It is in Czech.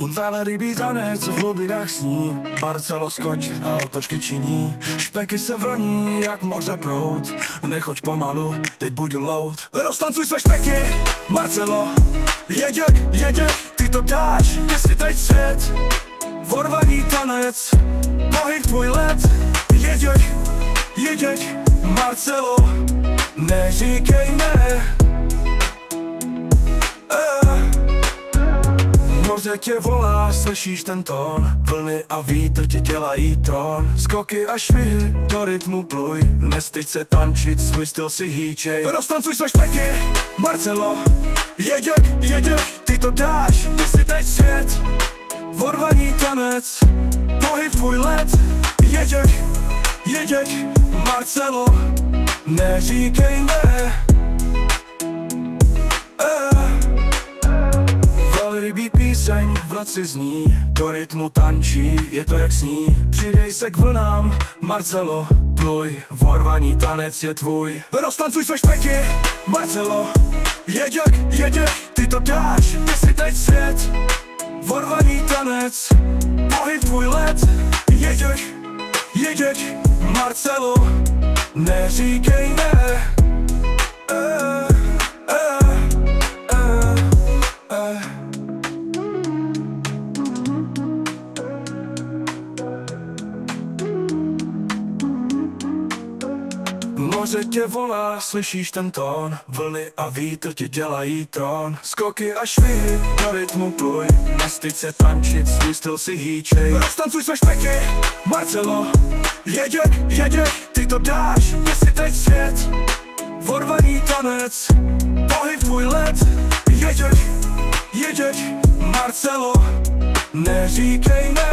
Velrybý tanec v hlubinách sní, Marcelo skoč a otočky činí. Špeky se vroní jak moře proud, nechoď pomalu, teď buď loud. Roztancuj své špeky, Marcelo, jeď, ty to dáš, ty si teď svět. Vorvaný tanec, pohyb tvůj let. Jeď, Marcelo, neříkej ne. Moře tě volá, slyšíš ten tón, vlny a vítr ti dělají trón. Skoky a švihy, do rytmu pluj, nestyď se tančit, svůj styl si hýčej. Roztancuj své špeky, Marcelo, jeď, ty to dáš, ty si teď svět. Vorvaný tanec, pohyb tvůj let. Jeď, Marcelo, neříkej ne. Velrybý píseň v noci zní, do rytmu tančí, je to jak sní. Přidej se k vlnám, Marcelo, pluj, vorvaný tanec je tvůj. Roztancuj své špeky, Marcelo, jeď, ty to dáš, ty si teď svět. Vorvaný tanec, pohyb tvůj let. Jeď, Marcelo, neříkej ne. Moře tě volá, slyšíš ten tón, vlny a vítr ti dělají trón. Skoky a švihy, do rytmu pluj, nestyď se tančit, svůj styl si hýčej. Roztancuj své špeky, Marcelo, jeď, ty to dáš, ty si teď svět. Vorvaný tanec, pohyb tvůj let. Jeď, Marcelo, neříkej ne.